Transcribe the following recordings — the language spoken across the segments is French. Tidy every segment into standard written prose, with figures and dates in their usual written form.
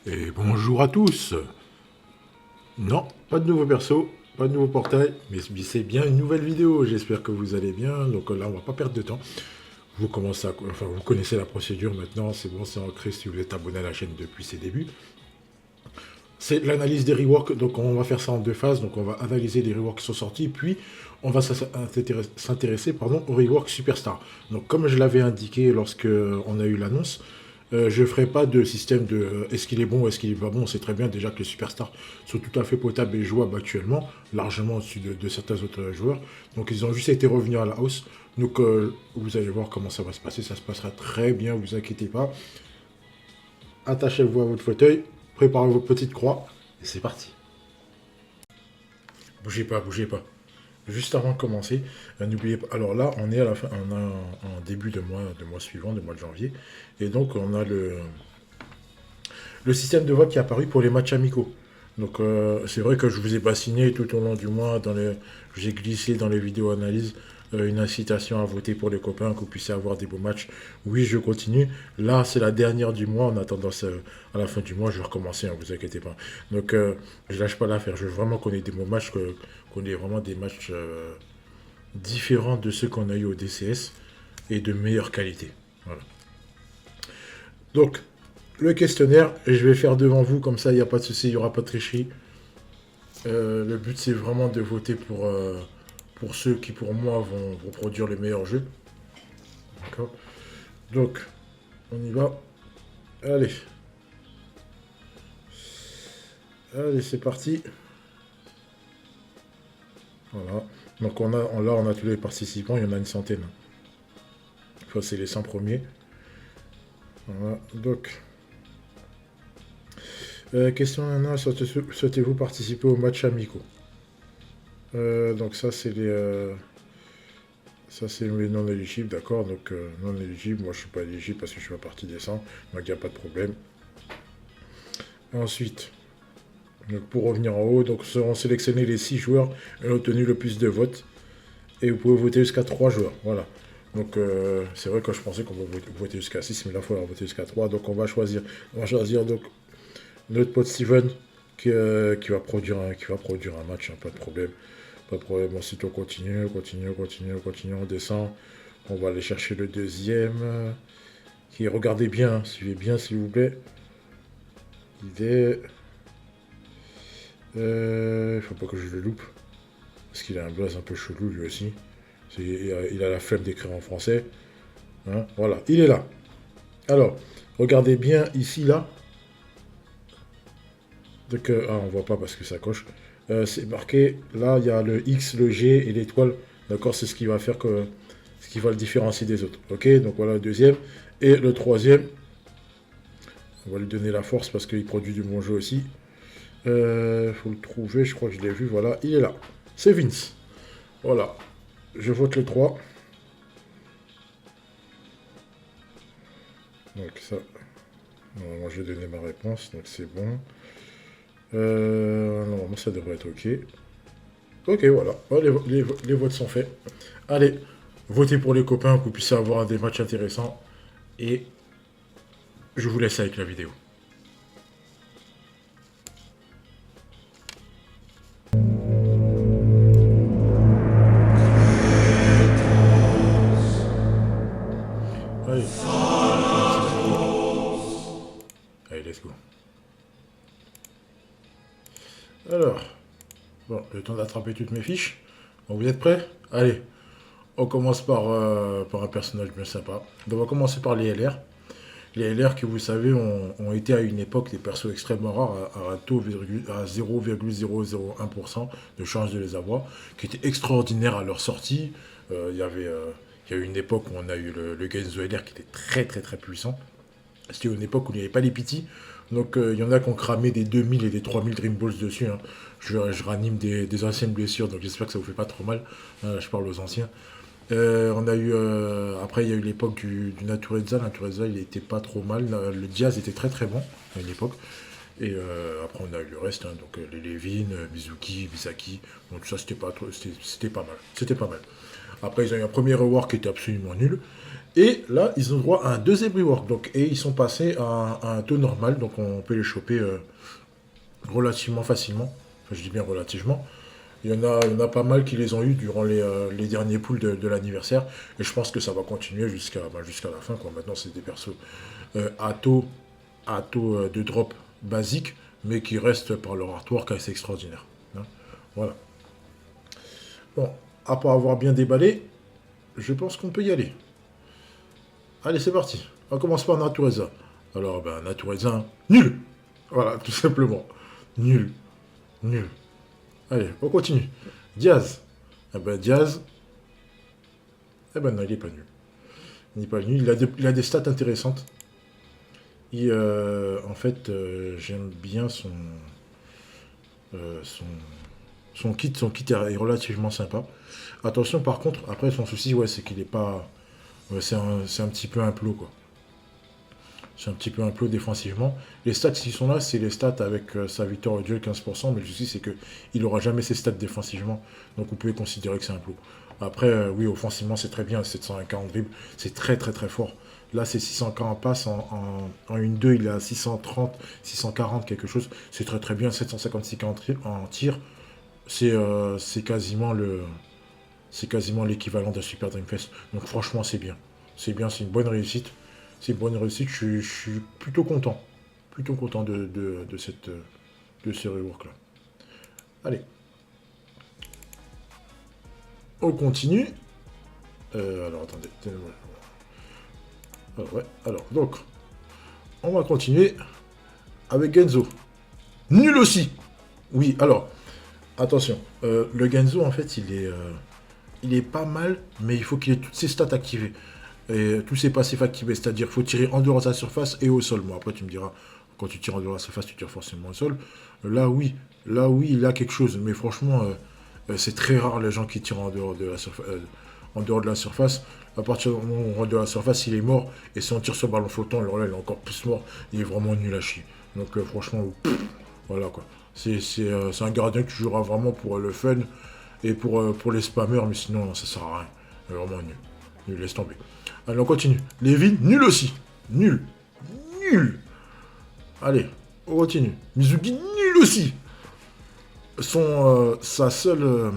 Et bonjour à tous. Non, pas de nouveau perso, pas de nouveau portail, mais c'est bien une nouvelle vidéo. J'espère que vous allez bien. Donc là, on va pas perdre de temps. Vous connaissez la procédure maintenant. C'est bon, c'est ancré si vous êtes abonné à la chaîne depuis ses débuts. C'est l'analyse des reworks. Donc on va faire ça en deux phases. Donc on va analyser les reworks qui sont sortis, puis on va s'intéresser aux reworks Superstar. Donc comme je l'avais indiqué lorsque on a eu l'annonce, je ne ferai pas de système de est-ce qu'il est bon ou est-ce qu'il est pas bon. On sait très bien déjà que les superstars sont tout à fait potables et jouables actuellement, largement au-dessus de certains autres joueurs. Donc ils ont juste été revenus à la hausse. Donc vous allez voir comment ça va se passer. Ça se passera très bien, vous inquiétez pas. Attachez-vous à votre fauteuil, préparez vos petites croix et c'est parti. Bougez pas, bougez pas. Juste avant de commencer, n'oubliez pas. Alors là, on est à la fin, on a en début de mois suivant, de mois de janvier, et donc on a le système de vote qui est apparu pour les matchs amicaux. Donc c'est vrai que je vous ai bassiné tout au long du mois, j'ai glissé dans les vidéos analyses une incitation à voter pour les copains, que vous puissiez avoir des beaux matchs. Oui, je continue. Là, c'est la dernière du mois. En attendant, à la fin du mois, je vais recommencer, ne vous inquiétez pas. Donc, je lâche pas l'affaire. Je veux vraiment qu'on ait des beaux matchs, qu'on ait vraiment des matchs différents de ceux qu'on a eu au DCS et de meilleure qualité. Voilà. Donc, le questionnaire, je vais faire devant vous, comme ça, il n'y a pas de souci, il n'y aura pas de tricherie. Le but, c'est vraiment de voter pour ceux qui, pour moi, vont produire les meilleurs jeux. D'accord. Donc, on y va. Allez. Allez, c'est parti. Voilà. Donc, là, on a tous les participants, il y en a une centaine. Enfin, c'est les 100 premiers. Voilà. Donc, question 1, souhaitez-vous participer aux matchs amicaux? Donc, ça, c'est les non éligibles, d'accord. Donc, non éligible, moi, je suis pas éligible parce que je suis pas partie des 100. Donc, il n'y a pas de problème. Ensuite, donc pour revenir en haut, donc seront sélectionnés les 6 joueurs ayant obtenu le plus de votes. Et vous pouvez voter jusqu'à 3 joueurs. Voilà. Donc c'est vrai que je pensais qu'on pouvait voter jusqu'à 6, mais là il faut voter jusqu'à 3. Donc on va choisir. Donc notre pote Steven qui va produire un match, hein, pas de problème. Pas de problème. Ensuite on continue, on descend. On va aller chercher le deuxième. Qui regardez bien, hein, suivez bien s'il vous plaît. Idée. Il faut pas que je le loupe. Parce qu'il a un blaze un peu chelou lui aussi. Il a la flemme d'écrire en français. Hein, voilà, il est là. Alors, regardez bien ici, là. Donc, on voit pas parce que ça coche. C'est marqué, là, il y a le X, le G et l'étoile. D'accord, c'est ce qui va faire ce qui va le différencier des autres. Ok, donc voilà le deuxième. Et le troisième, on va lui donner la force parce qu'il produit du bon jeu aussi. Faut le trouver, je crois que je l'ai vu. Voilà, il est là. C'est Vince. Voilà. Je vote le 3. Donc ça, normalement je vais donner ma réponse, donc c'est bon. Normalement ça devrait être ok. Ok, voilà. Oh, les votes sont faits. Allez, votez pour les copains, que vous puissiez avoir des matchs intéressants. Et je vous laisse avec la vidéo. Allez, c'est parti. Allez, let's go. Alors, bon, le temps d'attraper toutes mes fiches. Bon, vous êtes prêts? Allez, on commence par un personnage bien sympa. Donc, on va commencer par les LR. Les LR qui, vous savez, ont été à une époque des persos extrêmement rares, à un taux à 0,001% de chance de les avoir, qui était extraordinaire à leur sortie. Il y a eu une époque où on a eu le Genzo LR qui était très très très puissant. C'était une époque où il n'y avait pas les pity. Donc il y en a qui ont cramé des 2000 et des 3000 Dream Balls dessus. Hein. Je ranime des anciennes blessures, donc j'espère que ça vous fait pas trop mal. Je parle aux anciens. Après, il y a eu l'époque du Natureza. Natureza, il était pas trop mal. Le Diaz était très très bon à une époque. Et après, on a eu le reste, hein, donc les Levin, Mizuki, Misaki. Donc tout ça, c'était pas mal. C'était pas mal. Après, ils ont eu un premier rework qui était absolument nul. Et là, ils ont droit à un deuxième rework. Donc, et ils sont passés à un taux normal. Donc, on peut les choper relativement facilement. Enfin, je dis bien relativement. Il y en a pas mal qui les ont eu durant les derniers pools de l'anniversaire. Et je pense que ça va continuer jusqu'à la fin, quoi. Maintenant, c'est des persos à taux de drop basique, mais qui restent par leur artwork assez extraordinaire. Hein. Voilà. Bon, après avoir bien déballé, je pense qu'on peut y aller. Allez, c'est parti. On commence par Natureza. Alors, ben, Natureza, nul. Voilà, tout simplement. Nul. Nul. Allez, on continue. Diaz. Eh ben, Diaz. Eh ben, non, il n'est pas nul. Il n'est pas nul. Il a des stats intéressantes. Et, en fait, j'aime bien son kit. Son kit est relativement sympa. Attention, par contre, après, son souci, ouais, c'est qu'il n'est pas... c'est un petit peu un plot, quoi. C'est un petit peu un plot défensivement. Les stats qui sont là, c'est les stats avec sa victoire au duel 15%, mais le souci c'est qu'il n'aura jamais ses stats défensivement, donc vous pouvez considérer que c'est un plot. Après, oui, offensivement c'est très bien, 740 dribbles, c'est très très très fort. Là c'est 640 en passe, en 1-2 il est à 630, 640 quelque chose, c'est très très bien, 756 en tir, c'est quasiment l'équivalent d'un Super Dreamfest. Donc franchement c'est bien, c'est une bonne réussite. C'est une bonne réussite, je suis plutôt content. Plutôt content de ce rework là. Allez. On continue. Alors attendez. Ouais, alors donc. On va continuer avec Genzo. Nul aussi. Oui, alors. Attention. Le Genzo en fait il est pas mal, mais il faut qu'il ait toutes ses stats activées. Et tous ces passifs activés, c'est-à-dire qu'il faut tirer en dehors de la surface et au sol. Bon, après, tu me diras, quand tu tires en dehors de la surface, tu tires forcément au sol. Là, oui, il a quelque chose. Mais franchement, c'est très rare les gens qui tirent en dehors de la surface. À partir du moment où on rentre de la surface, il est mort. Et si on tire sur le ballon flottant, alors là, il est encore plus mort. Il est vraiment nul à chier. Donc, franchement, voilà quoi. C'est un gardien qui jouera vraiment pour le fun et pour les spammers, mais sinon, non, ça sert à rien. Il est vraiment nul. Nul, laisse tomber. Allez, on continue. Levin, nul aussi. Nul. Nul. Allez, on continue. Mizugi, nul aussi. Sa seule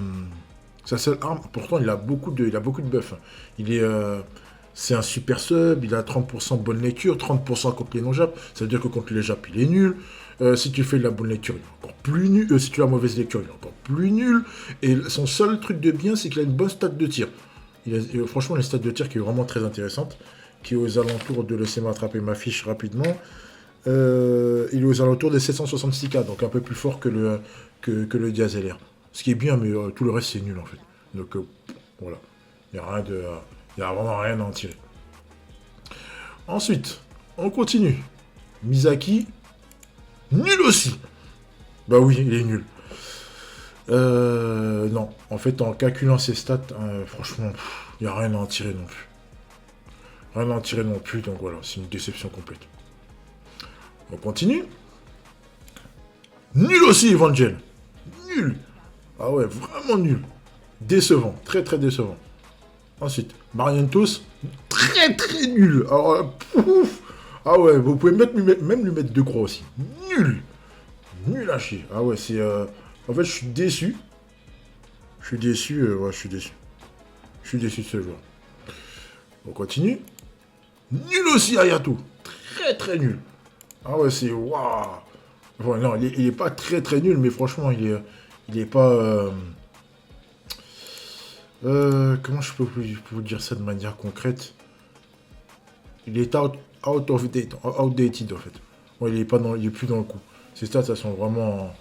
arme, pourtant il a beaucoup de buffs. C'est un super sub, il a 30% de bonne lecture, 30% contre les non-jap. Ça veut dire que contre les jap, il est nul. Si tu fais de la bonne lecture, il est encore plus nul. Si tu as mauvaise lecture, il est encore plus nul. Et son seul truc de bien, c'est qu'il a une bonne stat de tir. Franchement, une stat de tir qui est vraiment très intéressante, qui est aux alentours de... Laissez-moi attraper ma fiche rapidement. Il est aux alentours des 766K, donc un peu plus fort que le Diaz LR. Ce qui est bien, mais tout le reste, c'est nul, en fait. Donc, voilà. Il n'y a vraiment rien à en tirer. Ensuite, on continue. Misaki, nul aussi. Bah oui, il est nul. Non, en fait, en calculant ses stats, franchement, il n'y a rien à en tirer non plus. Rien à en tirer non plus, donc voilà, c'est une déception complète. On continue. Nul aussi, Evangel. Nul. Ah ouais, vraiment nul. Décevant, très très décevant. Ensuite, Marientos, très très nul. Alors, pouf. Ah ouais, vous pouvez même lui mettre 2 croix aussi. Nul. Nul à chier. Ah ouais, c'est... En fait, je suis déçu. Je suis déçu, ouais, je suis déçu. Je suis déçu de ce joueur. On continue. Nul aussi, Ayato. Très très nul. Ah ouais, c'est... Waouh. Enfin, non, il est pas très très nul, mais franchement, il est pas... comment je peux vous dire ça de manière concrète? Il est outdated, en fait. Ouais, il est plus dans le coup. Ses stats, elles sont vraiment...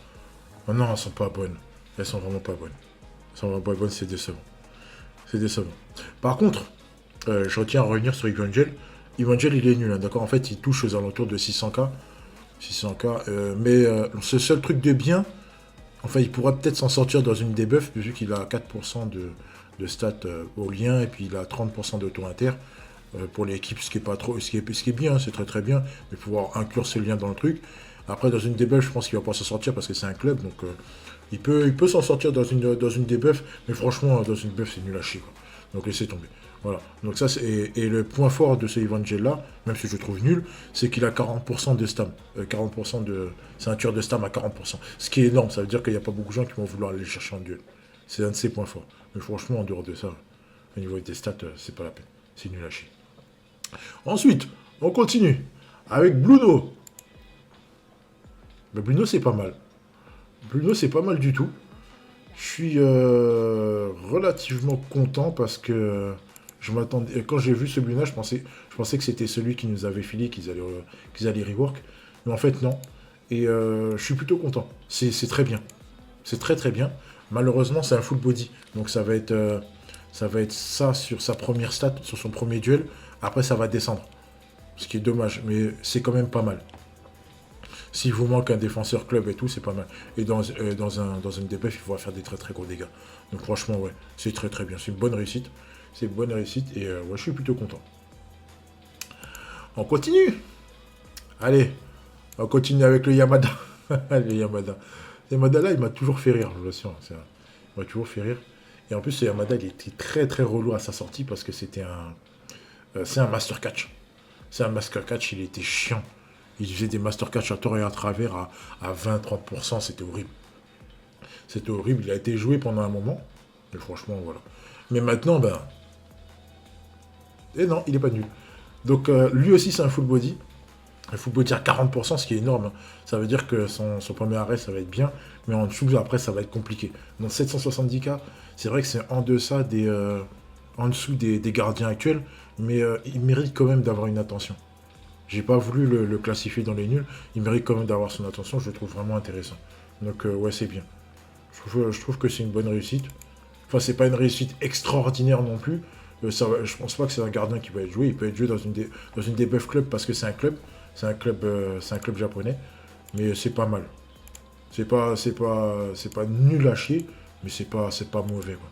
Oh non, elles sont pas bonnes. Elles sont vraiment pas bonnes. Elles sont vraiment pas bonnes, c'est décevant. C'est décevant. Par contre, je retiens à revenir sur Evangel. Evangel, il est nul, hein, d'accord? En fait, il touche aux alentours de 600K. 600K. Mais ce seul truc de bien, enfin, il pourrait peut-être s'en sortir dans une debuff, vu qu'il a 4% de stats au lien, et puis il a 30% d'auto inter pour l'équipe, ce qui est bien, c'est très très bien, mais pouvoir inclure ces liens dans le truc. Après, dans une debuff, je pense qu'il va pas s'en sortir parce que c'est un club, donc il peut s'en sortir dans une debuff, mais franchement, dans une buff, c'est nul à chier, quoi. Donc laissez tomber. Voilà. Donc ça, et le point fort de ce Evangel-là, même si je le trouve nul, c'est qu'il a 40% de stam. 40% de... C'est un tueur de stam à 40%. Ce qui est énorme, ça veut dire qu'il n'y a pas beaucoup de gens qui vont vouloir aller le chercher en duel. C'est un de ses points forts. Mais franchement, en dehors de ça, au niveau des stats, c'est pas la peine. C'est nul à chier. Ensuite, on continue avec Bruno. Mais Bruno, c'est pas mal. Bruno, c'est pas mal du tout. Je suis relativement content parce que je m'attendais. Quand j'ai vu celui-là, je pensais que c'était celui qui nous avait filé, qu'ils allaient rework. Mais en fait, non. Et je suis plutôt content. C'est très bien. C'est très très bien. Malheureusement, c'est un full body. Donc ça va être ça sur sa première stat, sur son premier duel. Après, ça va descendre. Ce qui est dommage. Mais c'est quand même pas mal. S'il vous manque un défenseur club et tout, c'est pas mal. Et dans une DPF, il faudra faire des très très gros dégâts. Donc franchement, ouais, c'est très très bien. C'est une bonne réussite. C'est une bonne réussite et ouais, je suis plutôt content. On continue. Allez, on continue avec le Yamada. Le Yamada. Le Yamada là, il m'a toujours fait rire, je vous l'assure. Il m'a toujours fait rire. Et en plus, ce Yamada, il était très très relou à sa sortie parce que c'est un master catch. C'est un master catch, il était chiant. Il faisait des master catch à tort et à travers à 20-30%, c'était horrible. C'était horrible, il a été joué pendant un moment. Et franchement, voilà. Mais maintenant, ben... Et non, il est pas nul. Donc lui aussi, c'est un full body. Un full body à 40%, ce qui est énorme. Hein. Ça veut dire que son premier arrêt, ça va être bien. Mais en dessous, après, ça va être compliqué. Donc 770k, c'est vrai que c'est en deçà en dessous des gardiens actuels. Mais il mérite quand même d'avoir une attention. J'ai pas voulu le classifier dans les nuls. Il mérite quand même d'avoir son attention. Je le trouve vraiment intéressant. Donc ouais, c'est bien. Je trouve que c'est une bonne réussite. Enfin, c'est pas une réussite extraordinaire non plus. Je pense pas que c'est un gardien qui va être joué. Il peut être joué dans une DBF club parce que c'est un club. C'est un club japonais. Mais c'est pas mal. C'est pas nul à chier, mais c'est pas mauvais, quoi.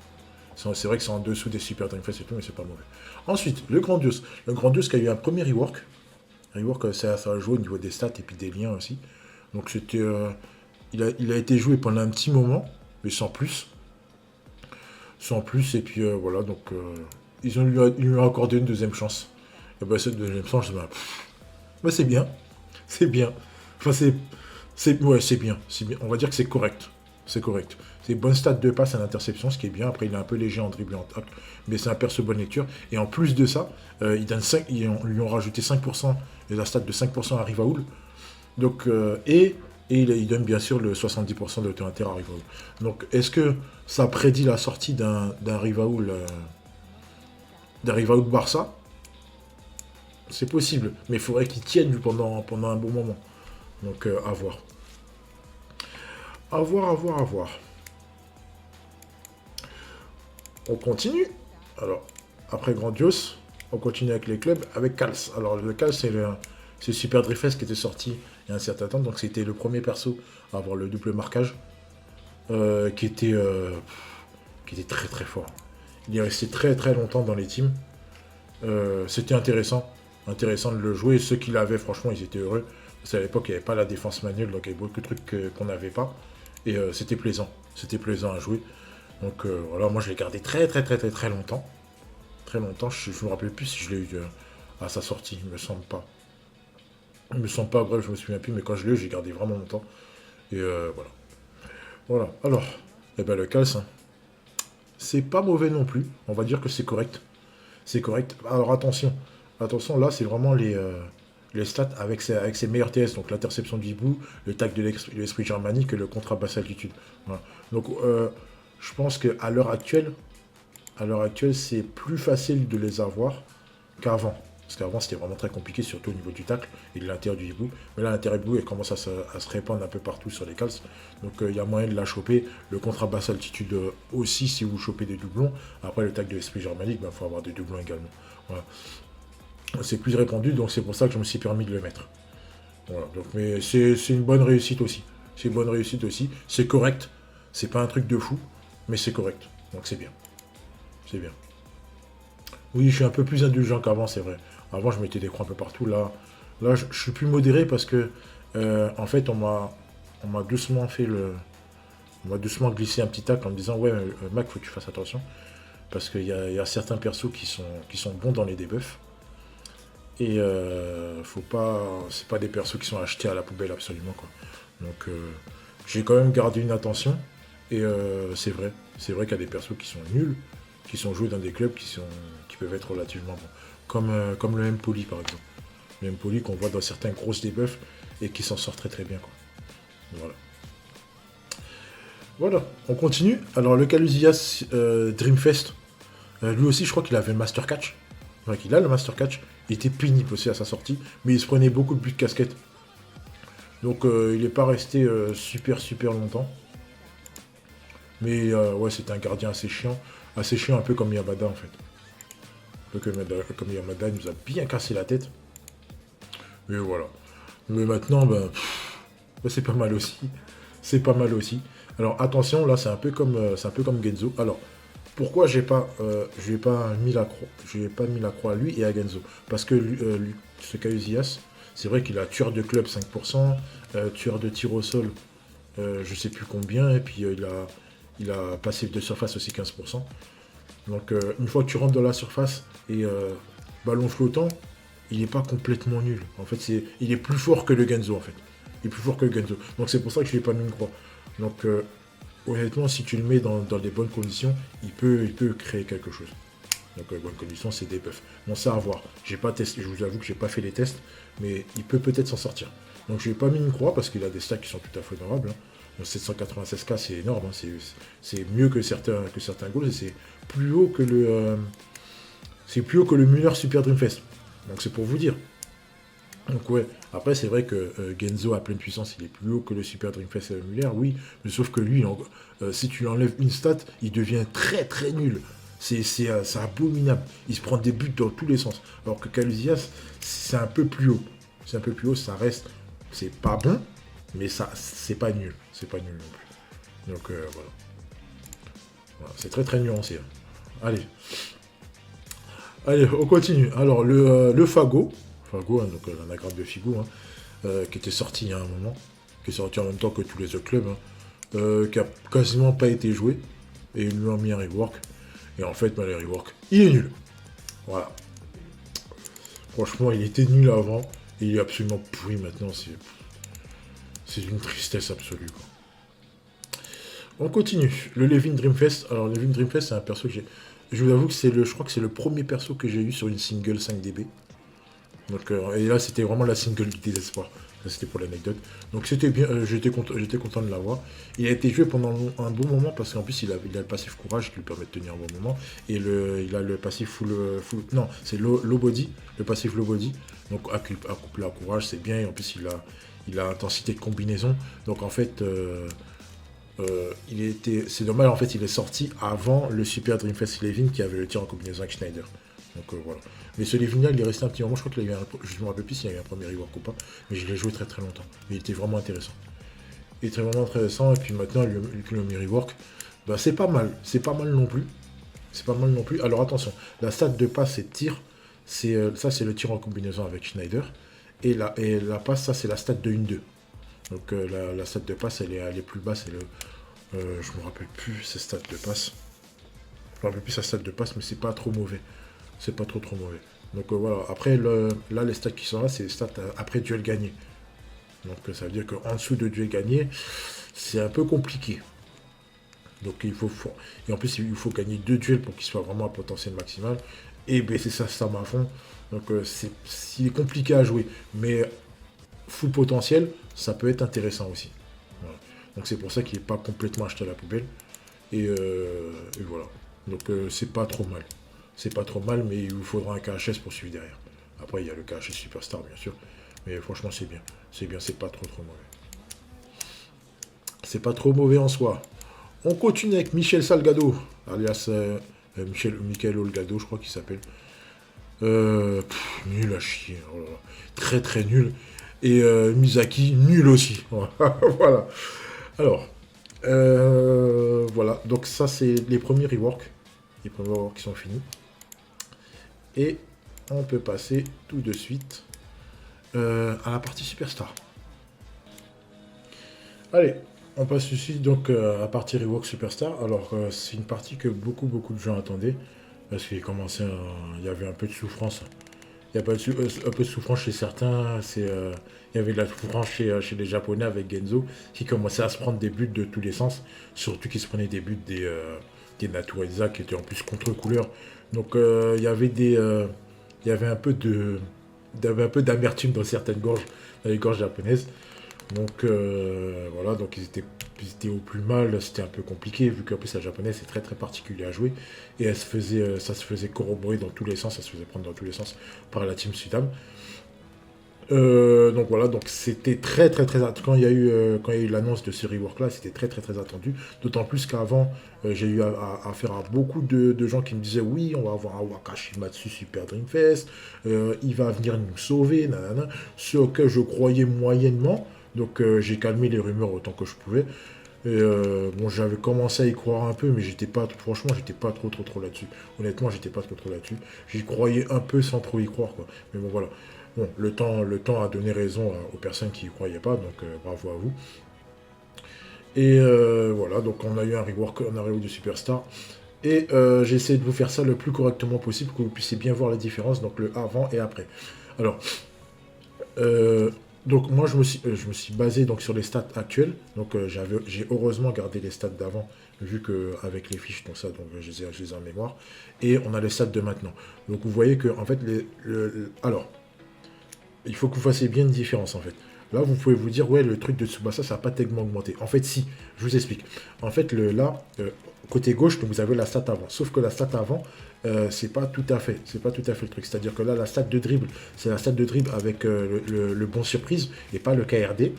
C'est vrai que c'est en dessous des Super Dreamfest et tout, mais c'est pas mauvais. Ensuite, le Grandios. Le Grandios qui a eu un premier rework. Rework, ça a joué au niveau des stats et puis des liens aussi. Donc c'était... il a été joué pendant un petit moment, mais sans plus. Sans plus, et puis voilà, donc... ils lui ont accordé une deuxième chance. Et ben cette deuxième chance, ben, c'est bien. C'est bien. Enfin, ouais, c'est bien. C'est bien. On va dire que c'est correct. C'est correct. C'est bonne stat de passe à l'interception, ce qui est bien. Après, il est un peu léger en dribble et en tacle, mais c'est un perso bonne lecture. Et en plus de ça, ils lui ont rajouté 5%, et la stat de 5% à Rivaoul. Donc, et il donne bien sûr le 70% de taux inter à Rivaoul. Donc, est-ce que ça prédit la sortie d'un Rivaoul Barça? C'est possible, mais il faudrait qu'il tienne pendant un bon moment. Donc, à voir. À voir. On continue. Alors, après Grandios, on continue avec les clubs, avec Kals. Alors, le Kals, c'est Super Driftfest qui était sorti il y a un certain temps. Donc, c'était le premier perso à avoir le double marquage. Qui était très très fort. Il est resté très très longtemps dans les teams. C'était intéressant de le jouer. Ceux qui l'avaient, franchement, ils étaient heureux. Parce qu'à l'époque, il n'y avait pas la défense manuelle, donc il y avait beaucoup de trucs qu'on n'avait pas. Et c'était plaisant. C'était plaisant à jouer. Donc voilà, moi je l'ai gardé très longtemps. Très longtemps. Je me rappelle plus si je l'ai eu à sa sortie. Il me semble pas. Il me semble pas, bref, je me souviens plus. Mais quand je l'ai eu, j'ai gardé vraiment longtemps. Et voilà. Voilà. Alors, eh ben, le Kals, hein, c'est pas mauvais non plus. On va dire que c'est correct. C'est correct. Alors attention. Attention, là, c'est vraiment les stats avec ses meilleurs TS. Donc l'interception du hibou, le tag de l'esprit germanique et le contrat basse altitude. Voilà. Donc je pense qu'à l'heure actuelle, c'est plus facile de les avoir qu'avant. Parce qu'avant, c'était vraiment très compliqué, surtout au niveau du tacle et de l'intérieur du hibou. Mais là, l'intérieur du hibou, il commence à se répandre un peu partout sur les Kals. Donc, il y a moyen de la choper. Le contrat basse altitude aussi, si vous chopez des doublons. Après, le tag de l'esprit germanique, il faut avoir des doublons également. Voilà. C'est plus répandu, donc c'est pour ça que je me suis permis de le mettre. Voilà. Donc, mais c'est une bonne réussite aussi. C'est une bonne réussite aussi. C'est correct. C'est pas un truc de fou, mais c'est correct. Donc, c'est bien. C'est bien. Oui, je suis un peu plus indulgent qu'avant, c'est vrai. Avant, je mettais des croix un peu partout. Là, je suis plus modéré parce que, en fait, on m'a doucement fait on m'a doucement glissé un petit tac en me disant, ouais, Mac, faut que tu fasses attention. Parce qu'il y a certains persos qui sont bons dans les debuffs. Et faut pas. C'est pas des persos qui sont achetés à la poubelle absolument quoi. Donc j'ai quand même gardé une attention. Et c'est vrai. C'est vrai qu'il y a des persos qui sont nuls, qui sont joués dans des clubs qui peuvent être relativement bons. Comme le M-Poly par exemple. Le M-Poly qu'on voit dans certains grosses debuffs et qui s'en sort très très bien quoi. Voilà. Voilà, on continue. Alors le Calusias Dreamfest, lui aussi je crois qu'il avait le Master Catch. Donc il a le Master Catch. Il était pénible aussi à sa sortie, mais il se prenait beaucoup de buts de casquette. Donc il n'est pas resté super longtemps. Mais ouais, c'est un gardien assez chiant un peu comme Yamada en fait. Comme Yamada, il nous a bien cassé la tête. Mais voilà. Mais maintenant, ben, c'est pas mal aussi. C'est pas mal aussi. Alors attention, là c'est un peu comme Genzo. Alors pourquoi j'ai pas mis la croix à lui et à Genzo? Parce que ce Calusias, c'est vrai qu'il a tueur de club 5%, tueur de tir au sol, je sais plus combien, et puis il a passif de surface aussi 15%. Donc une fois que tu rentres dans la surface et ballon flottant, il n'est pas complètement nul. En fait, il est plus fort que le Genzo en fait. Il est plus fort que le Genzo. Donc c'est pour ça que je ne lui ai pas mis une croix. Donc honnêtement, si tu le mets dans des bonnes conditions, il peut créer quelque chose. Donc bonnes conditions, c'est des buffs. Bon, ça à voir. J'ai pas testé, je vous avoue que j'ai pas fait les tests, mais il peut peut-être s'en sortir. Donc je lui ai pas mis une croix parce qu'il a des stats qui sont tout à fait honorables. Hein. Donc 796k, c'est énorme. Hein. C'est mieux que certains goals et c'est plus haut que le Muller Super Dreamfest. Donc c'est pour vous dire. Donc ouais, après c'est vrai que Genzo à pleine puissance il est plus haut que le Super Dreamfest Muller, oui, mais sauf que lui, si tu lui enlèves une stat, il devient très très nul. C'est abominable. Il se prend des buts dans tous les sens. Alors que Calusias, c'est un peu plus haut. C'est un peu plus haut, ça reste. C'est pas bon, mais ça c'est pas nul. C'est pas nul non plus. Donc voilà. Voilà, c'est très très nuancé. Hein. Allez, on continue. Alors le Fago. Fago, hein, donc l'anagramme de Figo, hein, qui était sorti il y a un moment, qui est sorti en même temps que tous les autres clubs, hein, qui a quasiment pas été joué, et ils lui ont mis un rework, et en fait, bah, le rework, il est nul. Voilà. Franchement, il était nul avant, et il est absolument pourri maintenant, c'est une tristesse absolue. Quoi. On continue. Le Levin Dreamfest. Alors, Levin Dreamfest, c'est un perso que j'ai... Je vous avoue que je crois que c'est le premier perso que j'ai eu sur une single 5DB. Donc, et là, c'était vraiment la single du désespoir. Ça, c'était pour l'anecdote. Donc, c'était bien. J'étais content de l'avoir. Il a été joué pendant un bon moment parce qu'en plus, il a le passif courage qui lui permet de tenir un bon moment. Et il a le passif full non, c'est low body. Le passif low body. Donc, accoupler à courage, c'est bien. Et en plus, il a intensité de combinaison. Donc, en fait. C'est dommage, en fait, il est sorti avant le Super Dreamfest Levin qui avait le tir en combinaison avec Schneider. Donc voilà. Mais ce Levin-là, il est resté un petit moment. Je crois qu'il y avait je me rappelle plus s'il y avait un premier rework ou pas. Mais je l'ai joué très très longtemps. Il était vraiment intéressant. Il était vraiment intéressant. Et puis maintenant, le rework, bah, c'est pas mal. C'est pas mal non plus. C'est pas mal non plus. Alors attention, la stat de passe et de tir, ça c'est le tir en combinaison avec Schneider. Et la passe, ça c'est la stat de 1-2. Donc la stat de passe, elle est plus basse. Je me rappelle plus ses stats de passe. Je me rappelle plus sa stat de passe, mais c'est pas trop mauvais. C'est pas trop mauvais. Donc voilà. Après, là, les stats qui sont là, c'est les stats après duel gagné. Donc ça veut dire qu'en dessous de duel gagné, c'est un peu compliqué. Donc et en plus, il faut gagner 2 duels pour qu'il soit vraiment à potentiel maximal. Et baisser sa stam à fond. Donc c'est compliqué à jouer. Mais full potentiel, ça peut être intéressant aussi. Voilà. Donc c'est pour ça qu'il n'est pas complètement acheté à la poubelle. Et voilà. Donc c'est pas trop mal. C'est pas trop mal, mais il vous faudra un KHS pour suivre derrière. Après, il y a le KHS Superstar, bien sûr. Mais franchement, c'est bien. C'est bien, c'est pas trop mauvais. C'est pas trop mauvais en soi. On continue avec Michel Salgado, alias Michael Olgado, je crois qu'il s'appelle. Nul à chier. Oh là là. Très très nul. Et Misaki, nul aussi. Voilà. Alors, voilà. Donc ça, c'est les premiers reworks. Les premiers reworks qui sont finis. Et on peut passer tout de suite à la partie Superstar. Allez, On passe ici donc à partie Rework Superstar. Alors c'est une partie que beaucoup de gens attendaient parce il y avait un peu de souffrance. Il y a pas de un peu de souffrance chez certains. Il y avait de la souffrance chez les Japonais avec Genzo qui commençait à se prendre des buts de tous les sens, surtout qui se prenait des buts des Natureza qui étaient en plus contre-couleur. Donc il y avait un peu il y avait un peu d'amertume dans certaines gorges, dans les gorges japonaises. Donc voilà, donc ils étaient au plus mal, c'était un peu compliqué, vu qu'en plus la japonaise c'est très particulier à jouer, et ça se faisait corroborer dans tous les sens, ça se faisait prendre dans tous les sens par la team Sudam. Donc voilà, donc c'était quand il y a eu l'annonce de ce rework là, c'était très attendu. D'autant plus qu'avant, j'ai eu affaire à beaucoup de gens qui me disaient oui, on va avoir un Wakashi Matsu Super Dreamfest, il va venir nous sauver, nanana. Ce que je croyais moyennement. Donc j'ai calmé les rumeurs autant que je pouvais. Et bon, j'avais commencé à y croire un peu, mais franchement, j'étais pas trop là-dessus. Honnêtement, j'étais pas trop là-dessus. J'y croyais un peu sans trop y croire, quoi. Mais bon, voilà. Bon, le temps a donné raison aux personnes qui y croyaient pas, donc bravo à vous. Et voilà, donc on a eu un rework de Superstar. Et j'ai essayé de vous faire ça le plus correctement possible, pour que vous puissiez bien voir la différence, donc le avant et après. Alors, euh, donc moi je me suis basé donc sur les stats actuelles. Donc j'ai heureusement gardé les stats d'avant, vu que avec les fiches, donc ça, donc je les ai en mémoire. Et on a les stats de maintenant. Donc vous voyez que en fait alors il faut que vous fassiez bien une différence en fait. Là, vous pouvez vous dire, ouais, le truc de Tsubasa, ça n'a pas tellement augmenté. En fait, si, je vous explique. En fait, côté gauche, vous avez la stat avant. Sauf que la stat avant, c'est pas tout à fait le truc. C'est-à-dire que là, la stat de dribble, c'est la stat de dribble avec le bon surprise et pas le KRD.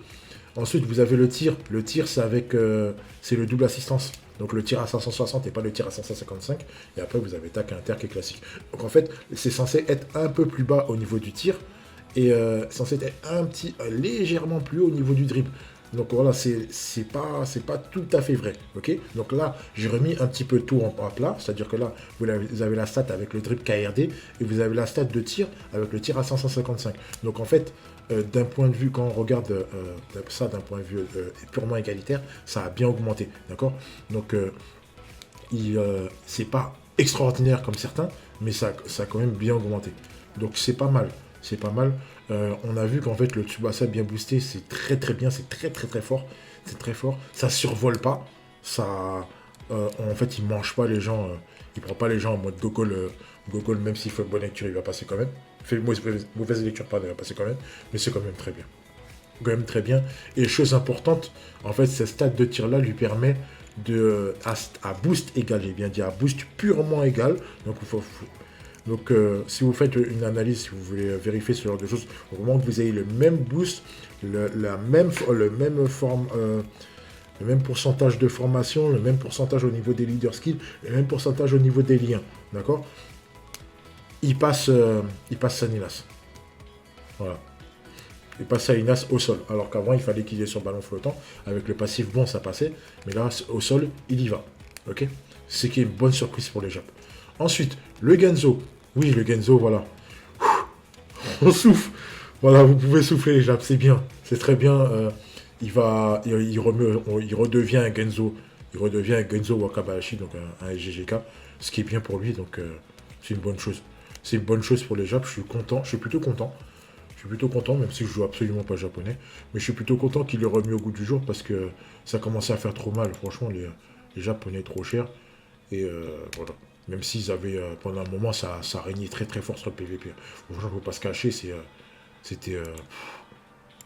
Ensuite, vous avez le tir. Le tir, c'est le double assistance. Donc le tir à 560 et pas le tir à 555. Et après, vous avez tac inter qui est classique. Donc en fait, c'est censé être un peu plus bas au niveau du tir et censé être légèrement plus haut au niveau du dribble. Donc voilà, c'est pas tout à fait vrai, ok. Donc là, j'ai remis un petit peu tout en plat, c'est-à-dire que là, vous avez la stat avec le dribble KRD et vous avez la stat de tir avec le tir à 555. Donc en fait, d'un point de vue, quand on regarde ça d'un point de vue purement égalitaire, ça a bien augmenté, d'accord. Donc c'est pas extraordinaire comme certains, mais ça a quand même bien augmenté. Donc c'est pas mal. C'est pas mal. On a vu qu'en fait le Tsubasa bien boosté, c'est très bien, c'est très fort. C'est très fort. Ça survole pas. En fait, il mange pas les gens. Il prend pas les gens en mode gogol. Gogol, même s'il fait bonne lecture, il va passer quand même. Il fait mauvaise lecture, pardon, il va passer quand même. Mais c'est quand même très bien. Quand même très bien. Et chose importante, en fait, ce stade de tir là lui permet à boost égal, j'ai bien dit, à boost purement égal. Donc, si vous faites une analyse, si vous voulez vérifier ce genre de choses, au moment que vous ayez le même boost, le même pourcentage de formation, le même pourcentage au niveau des leader skills, le même pourcentage au niveau des liens, d'accord. Il passe Sanilas. Voilà. Il passe Sanilas au sol. Alors qu'avant, il fallait qu'il y ait sur ballon flottant. Avec le passif, bon, ça passait. Mais là, au sol, il y va. Ok. C'est qui est une bonne surprise pour les Japs. Ensuite, le Genzo. Oui, le Genzo, voilà. On souffle. Voilà, vous pouvez souffler les Japs, c'est bien. C'est très bien. Il redevient un Genzo. Il redevient un Genzo Wakabayashi, donc un SGGK. Ce qui est bien pour lui, donc c'est une bonne chose. C'est une bonne chose pour les Japs, je suis content. Je suis plutôt content. Je suis plutôt content, même si je joue absolument pas japonais. Mais je suis plutôt content qu'il ait remis au goût du jour parce que ça commençait à faire trop mal. Franchement, les Japonais trop chers. Et voilà. Même s'ils avaient, pendant un moment, ça régnait très fort sur le PVP. Franchement, je ne peux pas se cacher, c'était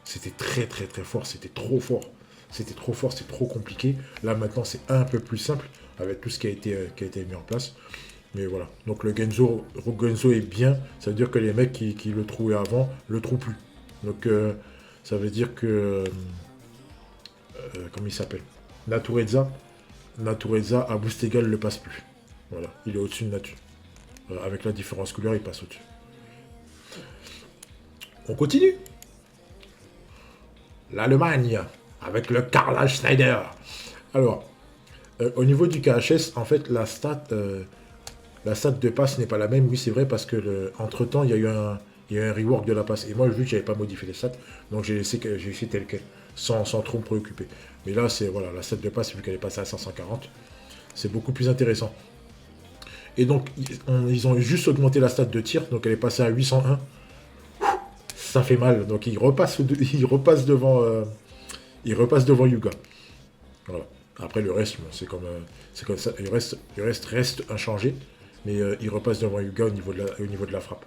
c'était très fort, c'était trop fort. C'était trop fort, c'est trop compliqué. Là, maintenant, c'est un peu plus simple avec tout ce qui a été mis en place. Mais voilà. Donc, le Genzo est bien. Ça veut dire que les mecs qui le trouvaient avant, le trouvent plus. Donc, ça veut dire que... comment il s'appelle, Natureza à boost égal ne le passe plus. Voilà, il est au-dessus de Natu. Avec la différence couleur, il passe au-dessus. On continue. L'Allemagne, avec le Karl Schneider. Alors, au niveau du KHS, en fait, la stat de passe n'est pas la même. Oui, c'est vrai, parce que entre-temps, il y a eu un rework de la passe. Et moi, vu que j'avais pas modifié les stats, donc j'ai laissé tel quel. sans trop me préoccuper. Mais là, c'est voilà, la stat de passe, vu qu'elle est passée à 540, c'est beaucoup plus intéressant. Et donc, ils ont juste augmenté la stat de tir, donc elle est passée à 801. Ça fait mal, donc il repasse devant Yuga. Voilà. Après le reste, bon, c'est comme ça, reste inchangé, mais il repasse devant Yuga au niveau de la frappe.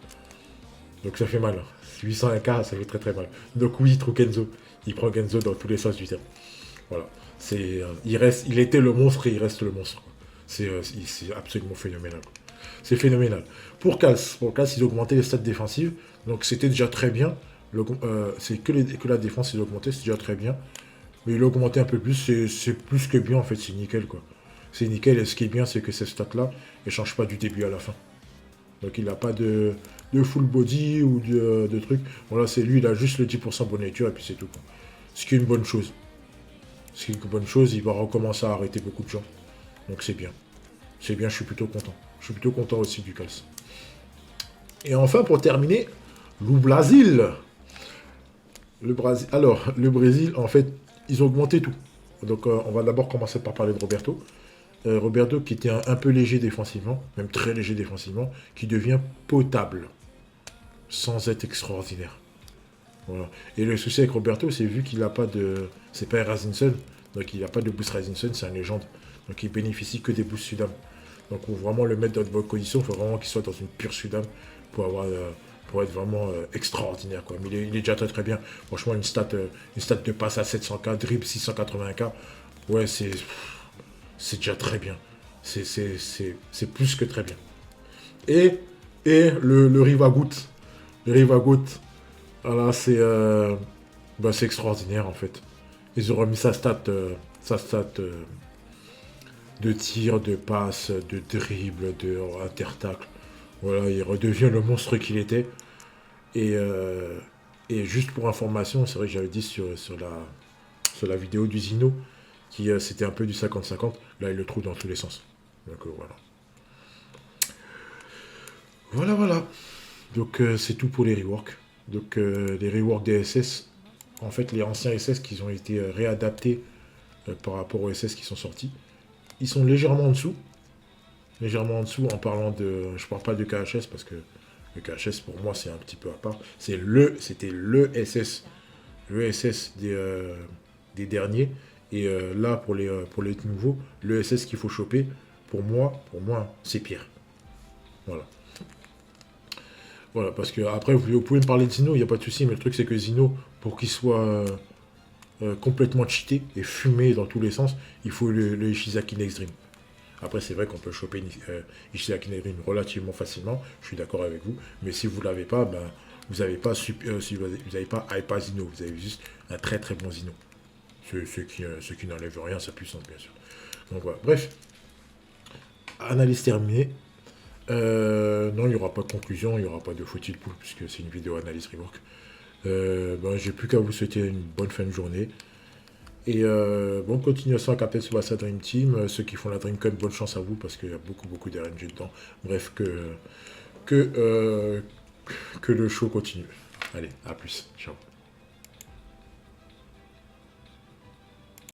Donc ça fait mal. 801K, ça fait très très mal. Donc oui, il trouve Kenzo. Il prend Kenzo dans tous les sens du terme. Voilà. Il était le monstre et il reste le monstre. C'est absolument phénoménal. C'est phénoménal. Pour Cass, ils ont augmenté les stats défensives. Donc c'était déjà très bien. C'est que la défense, ils ont augmenté, c'est déjà très bien. Mais il a augmenté un peu plus, c'est plus que bien en fait, c'est nickel quoi. C'est nickel et ce qui est bien, c'est que ces stats-là, elles ne changent pas du début à la fin. Donc il n'a pas de full body ou de trucs. Voilà, c'est lui, il a juste le 10% bonne nature et puis c'est tout, quoi. Ce qui est une bonne chose. Ce qui est une bonne chose, il va recommencer à arrêter beaucoup de gens. Donc c'est bien. C'est bien, je suis plutôt content. Je suis plutôt content aussi du Cals. Et enfin, pour terminer, le Brésil. Alors, le Brésil, en fait, ils ont augmenté tout. Donc on va d'abord commencer par parler de Roberto. Roberto qui était un peu léger défensivement, même très léger défensivement, qui devient potable, sans être extraordinaire. Voilà. Et le souci avec Roberto, c'est vu qu'il n'a pas de... C'est pas un Razinson, donc il n'a pas de boost Razinson, c'est un légende. Donc il bénéficie que des boosts Sudam. Donc pour vraiment le mettre dans de bonnes conditions, il faut vraiment qu'il soit dans une pure Sudam pour être vraiment extraordinaire, quoi. Mais il est déjà très très bien. Franchement, une stat de passe à 700K, dribble 680K, ouais, c'est déjà très bien. C'est plus que très bien. Et le Rivagout. Le Rivagout, voilà, c'est extraordinaire en fait. Ils ont remis sa stat de tir, de passe, de dribble, de intertacle. Voilà, il redevient le monstre qu'il était. Et juste pour information, c'est vrai que j'avais dit sur la vidéo du Zino, qui c'était un peu du 50-50, là il le trouve dans tous les sens. Donc voilà. Voilà. Donc c'est tout pour les reworks. Donc les reworks des SS, en fait les anciens SS qui ont été réadaptés par rapport aux SS qui sont sortis, ils sont légèrement en dessous. Légèrement en dessous en parlant de... Je parle pas de KHS parce que le KHS pour moi c'est un petit peu à part. C'était le SS. Le SS des derniers. Et là pour les nouveaux, le SS qu'il faut choper, pour moi c'est pire. Voilà. Voilà, parce que après vous pouvez me parler de Zino, il n'y a pas de souci, mais le truc c'est que Zino, pour qu'il soit complètement cheaté et fumé dans tous les sens, il faut le Ishizaki Next Dream. Après, c'est vrai qu'on peut choper Ishizaki Next Dream relativement facilement, je suis d'accord avec vous, mais si vous ne l'avez pas, ben, vous n'avez pas, Hyper Zino, vous avez juste un très très bon Zino. Ce qui n'enlève rien à sa puissance, bien sûr. Donc voilà, bref, analyse terminée. Non, il n'y aura pas de conclusion, il n'y aura pas de faut-il pour, puisque c'est une vidéo analyse rework. J'ai plus qu'à vous souhaiter une bonne fin de journée. Et bonne continuation à Captain Tsubasa Dream Team. Ceux qui font la Dreamcon, bonne chance à vous parce qu'il y a beaucoup d'RNG dedans. Bref, que le show continue. Allez, à plus. Ciao.